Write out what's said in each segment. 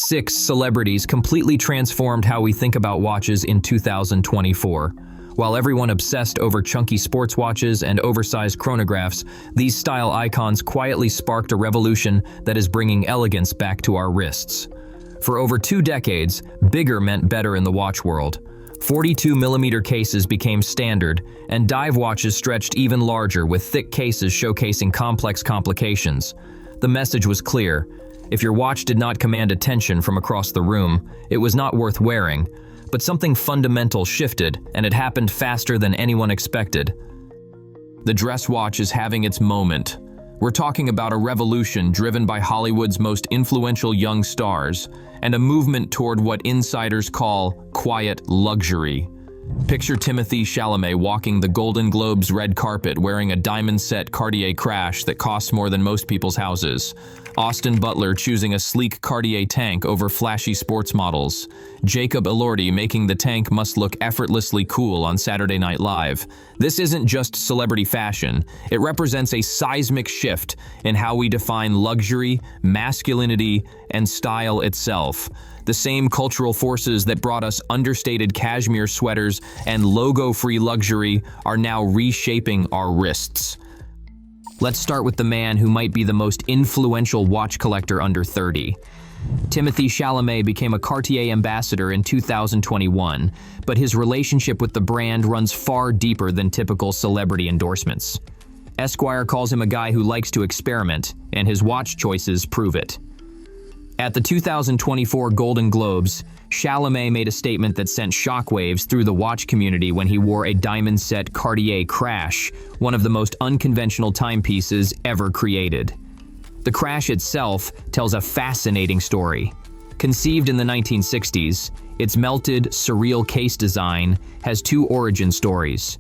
6 celebrities completely transformed how we think about watches in 2024. While everyone obsessed over chunky sports watches and oversized chronographs, these style icons quietly sparked a revolution that is bringing elegance back to our wrists. For over 2 decades, bigger meant better in the watch world. 42mm cases became standard, and dive watches stretched even larger with thick cases showcasing complex complications. The message was clear. If your watch did not command attention from across the room, it was not worth wearing. But something fundamental shifted, and it happened faster than anyone expected. The dress watch is having its moment. We're talking about a revolution driven by Hollywood's most influential young stars, and a movement toward what insiders call quiet luxury. Picture Timothée Chalamet walking the Golden Globes red carpet wearing a diamond-set Cartier Crash that costs more than most people's houses. Butler choosing a sleek Cartier tank over flashy sports models. Elordi making the tank must look effortlessly cool on Saturday Night Live. This isn't just celebrity fashion. It represents a seismic shift in how we define luxury, masculinity, and style itself. The same cultural forces that brought us understated cashmere sweaters and logo-free luxury are now reshaping our wrists. Let's start with the man who might be the most influential watch collector under 30. Timothée Chalamet became a Cartier ambassador in 2021, but his relationship with the brand runs far deeper than typical celebrity endorsements. Esquire calls him a guy who likes to experiment, and his watch choices prove it. At the 2024 Golden Globes, Chalamet made a statement that sent shockwaves through the watch community when he wore a diamond-set Cartier Crash, one of the most unconventional timepieces ever created. The Crash itself tells a fascinating story. Conceived in the 1960s, its melted, surreal case design has 2 origin stories.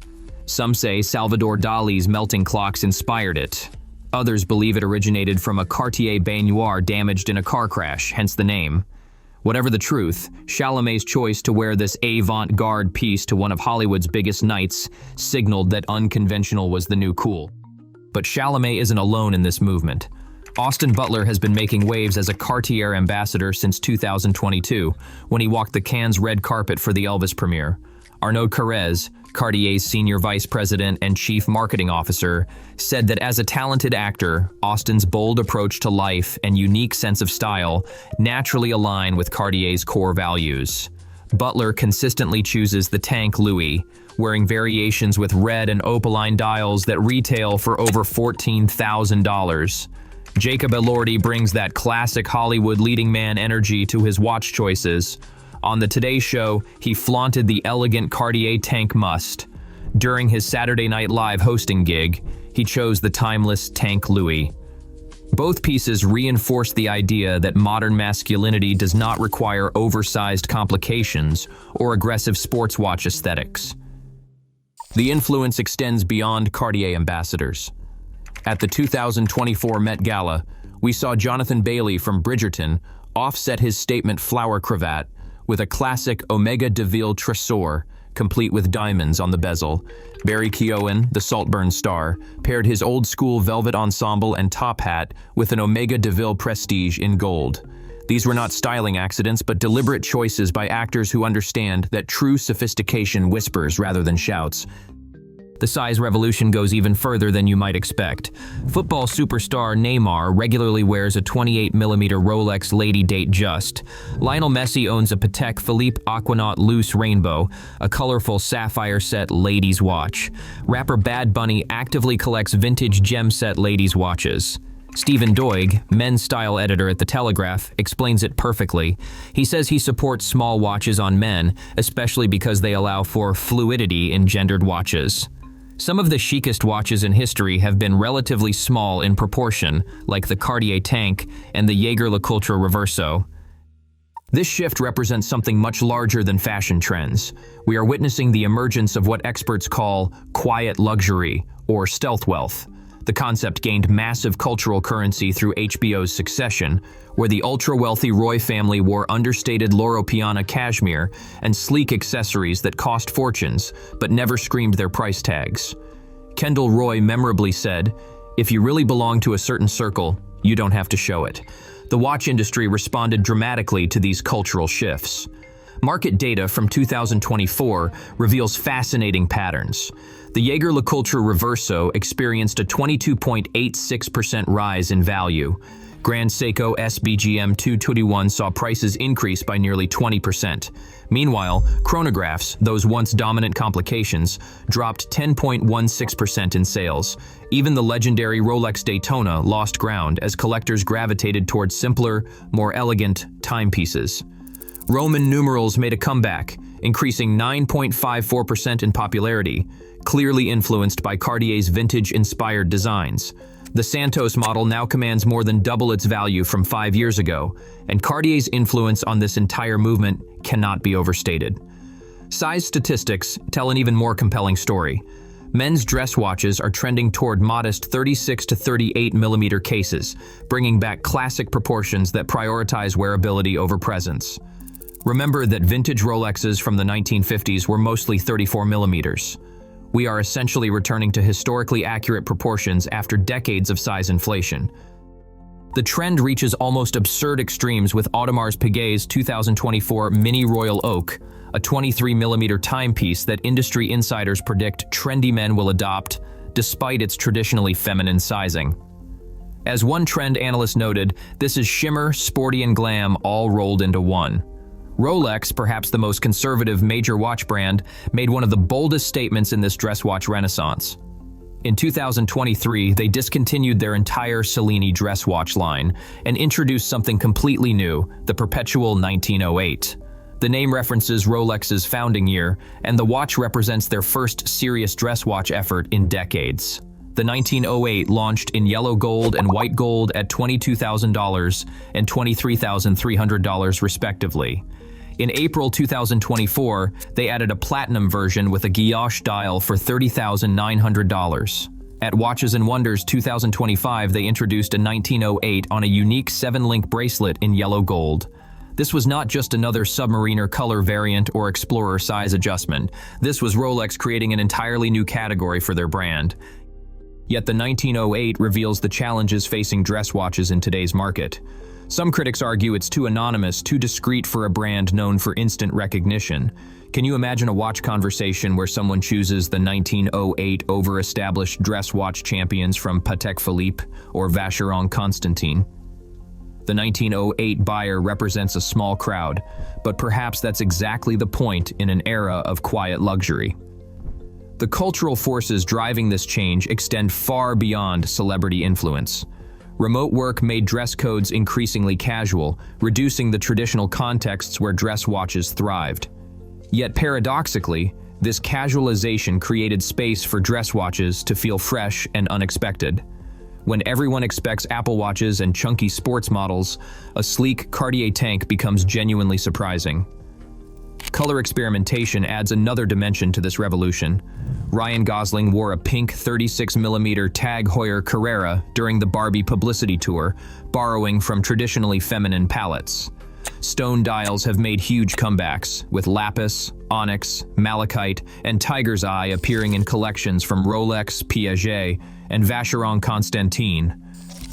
Some say Salvador Dali's melting clocks inspired it. Others believe it originated from a Cartier baignoire damaged in a car crash, hence the name. Whatever the truth, Chalamet's choice to wear this avant-garde piece to one of Hollywood's biggest nights signaled that unconventional was the new cool. But Chalamet isn't alone in this movement. Butler has been making waves as a Cartier ambassador since 2022, when he walked the Cannes red carpet for the Elvis premiere. Arnaud Carrez, Cartier's senior vice president and chief marketing officer, said that as a talented actor, Austin's bold approach to life and unique sense of style naturally align with Cartier's core values. Butler consistently chooses the Tank Louis, wearing variations with red and opaline dials that retail for over $14,000. Elordi brings that classic Hollywood leading man energy to his watch choices. On the Today Show, he flaunted the elegant Cartier Tank must. During his Saturday Night Live hosting gig, he chose the timeless Tank Louis. Both pieces reinforce the idea that modern masculinity does not require oversized complications or aggressive sports watch aesthetics. The influence extends beyond Cartier ambassadors. At the 2024 Met Gala, we saw Jonathan Bailey from Bridgerton offset his statement flower cravat with a classic Omega de Ville Tresor, complete with diamonds on the bezel. Barry Keoghan, the Saltburn star, paired his old-school velvet ensemble and top hat with an Omega de Ville Prestige in gold. These were not styling accidents, but deliberate choices by actors who understand that true sophistication whispers rather than shouts. The size revolution goes even further than you might expect. Football superstar Neymar regularly wears a 28mm Rolex Lady Date Just. Lionel Messi owns a Patek Philippe Aquanaut Loose Rainbow, a colorful sapphire-set ladies' watch. Rapper Bad Bunny actively collects vintage gem-set ladies' watches. Stephen Doig, men's style editor at The Telegraph, explains it perfectly. He says he supports small watches on men, especially because they allow for fluidity in gendered watches. Some of the chicest watches in history have been relatively small in proportion, like the Cartier Tank and the Jaeger-LeCoultre Reverso. This shift represents something much larger than fashion trends. We are witnessing the emergence of what experts call quiet luxury, or stealth wealth. The concept gained massive cultural currency through HBO's Succession, where the ultra-wealthy Roy family wore understated Loro Piana cashmere and sleek accessories that cost fortunes, but never screamed their price tags. Kendall Roy memorably said, "If you really belong to a certain circle, you don't have to show it." the watch industry responded dramatically to these cultural shifts. Market data from 2024 reveals fascinating patterns. The Jaeger-LeCoultre Reverso experienced a 22.86% rise in value. Grand Seiko SBGM 221 saw prices increase by nearly 20%. Meanwhile, chronographs, those once dominant complications, dropped 10.16% in sales. Even the legendary Rolex Daytona lost ground as collectors gravitated towards simpler, more elegant timepieces. Roman numerals made a comeback, increasing 9.54% in popularity, clearly influenced by Cartier's vintage-inspired designs. The Santos model now commands more than double its value from 5 years ago, and Cartier's influence on this entire movement cannot be overstated. Size statistics tell an even more compelling story. Men's dress watches are trending toward modest 36 to 38 millimeter cases, bringing back classic proportions that prioritize wearability over presence. Remember that vintage Rolexes from the 1950s were mostly 34 millimeters. We are essentially returning to historically accurate proportions after decades of size inflation. The trend reaches almost absurd extremes with Audemars Piguet's 2024 Mini Royal Oak, a 23mm timepiece that industry insiders predict trendy men will adopt despite its traditionally feminine sizing. As one trend analyst noted, this is shimmer, sporty, and glam all rolled into one. Rolex, perhaps the most conservative major watch brand, made one of the boldest statements in this dress watch renaissance. In 2023, they discontinued their entire Cellini dress watch line and introduced something completely new, the Perpetual 1908. The name references Rolex's founding year, and the watch represents their first serious dress watch effort in decades. The 1908 launched in yellow gold and white gold at $22,000 and $23,300 respectively. In April 2024, they added a platinum version with a guilloche dial for $30,900. At Watches and Wonders 2025, they introduced a 1908 on a unique 7-link bracelet in yellow gold. This was not just another Submariner color variant or Explorer size adjustment. This was Rolex creating an entirely new category for their brand. Yet the 1908 reveals the challenges facing dress watches in today's market. Some critics argue it's too anonymous, too discreet for a brand known for instant recognition. Can you imagine a watch conversation where someone chooses the 1908 over established dress watch champions from Patek Philippe or Vacheron Constantin? The 1908 buyer represents a small crowd, but perhaps that's exactly the point in an era of quiet luxury. The cultural forces driving this change extend far beyond celebrity influence. Remote work made dress codes increasingly casual, reducing the traditional contexts where dress watches thrived. Yet paradoxically, this casualization created space for dress watches to feel fresh and unexpected. When everyone expects Apple Watches and chunky sports models, a sleek Cartier tank becomes genuinely surprising. Color experimentation adds another dimension to this revolution. Ryan Gosling wore a pink 36mm Tag Heuer Carrera during the Barbie publicity tour, borrowing from traditionally feminine palettes. Stone dials have made huge comebacks, with lapis, onyx, malachite, and tiger's eye appearing in collections from Rolex, Piaget, and Vacheron Constantin.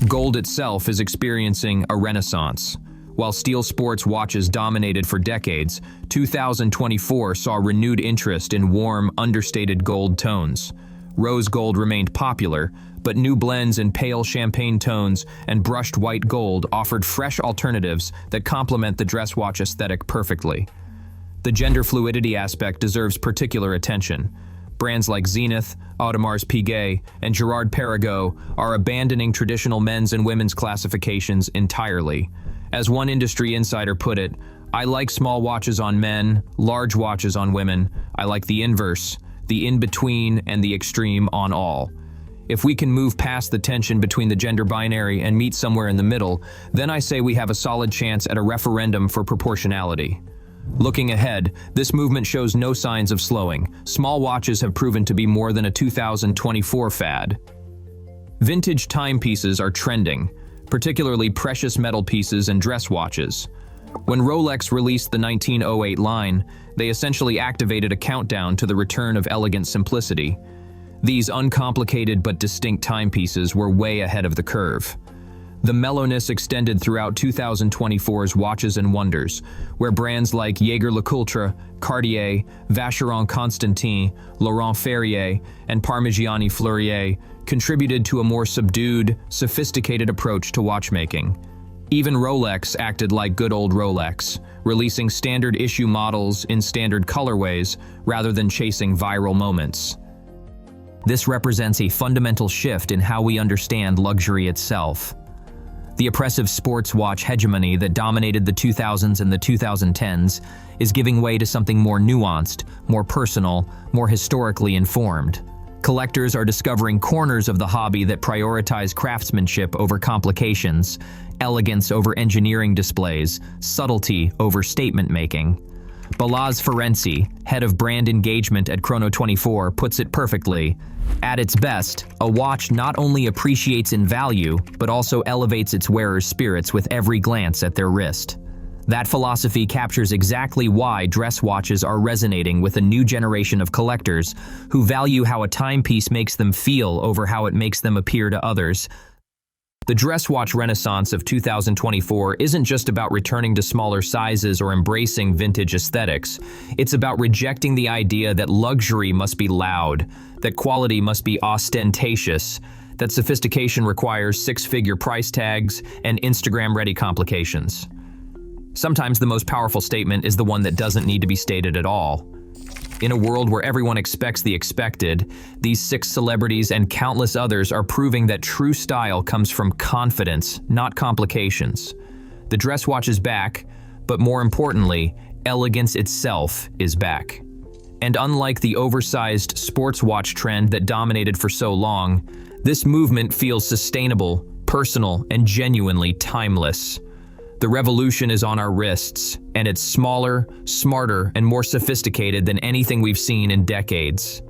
Gold itself is experiencing a renaissance. While steel sports watches dominated for decades, 2024 saw renewed interest in warm, understated gold tones. Rose gold remained popular, but new blends in pale champagne tones and brushed white gold offered fresh alternatives that complement the dress watch aesthetic perfectly. The gender fluidity aspect deserves particular attention. Brands like Zenith, Audemars Piguet, and Girard-Perregaux are abandoning traditional men's and women's classifications entirely. As one industry insider put it, "I like small watches on men, large watches on women. I like the inverse, the in-between, and the extreme on all." If we can move past the tension between the gender binary and meet somewhere in the middle, then I say we have a solid chance at a referendum for proportionality. Looking ahead, this movement shows no signs of slowing. Small watches have proven to be more than a 2024 fad. Vintage timepieces are trending, particularly precious metal pieces and dress watches. When Rolex released the 1908 line, they essentially activated a countdown to the return of elegant simplicity. These uncomplicated but distinct timepieces were way ahead of the curve. The mellowness extended throughout 2024's Watches and Wonders, where brands like Jaeger-LeCoultre, Cartier, Vacheron Constantin, Laurent Ferrier, and Parmigiani Fleurier contributed to a more subdued, sophisticated approach to watchmaking. Even Rolex acted like good old Rolex, releasing standard issue models in standard colorways rather than chasing viral moments. This represents a fundamental shift in how we understand luxury itself. The oppressive sports watch hegemony that dominated the 2000s and the 2010s is giving way to something more nuanced, more personal, more historically informed. Collectors are discovering corners of the hobby that prioritize craftsmanship over complications, elegance over engineering displays, subtlety over statement making. Balazs Ferenczi, head of brand engagement at Chrono24, puts it perfectly. At its best, a watch not only appreciates in value, but also elevates its wearer's spirits with every glance at their wrist. That philosophy captures exactly why dress watches are resonating with a new generation of collectors who value how a timepiece makes them feel over how it makes them appear to others. The dress watch renaissance of 2024 isn't just about returning to smaller sizes or embracing vintage aesthetics. It's about rejecting the idea that luxury must be loud, that quality must be ostentatious, that sophistication requires six-figure price tags and Instagram-ready complications. Sometimes the most powerful statement is the one that doesn't need to be stated at all. In a world where everyone expects the expected, these 6 celebrities and countless others are proving that true style comes from confidence, not complications. The dress watch is back, but more importantly, elegance itself is back. And unlike the oversized sports watch trend that dominated for so long, this movement feels sustainable, personal, and genuinely timeless. The revolution is on our wrists, and it's smaller, smarter, and more sophisticated than anything we've seen in decades.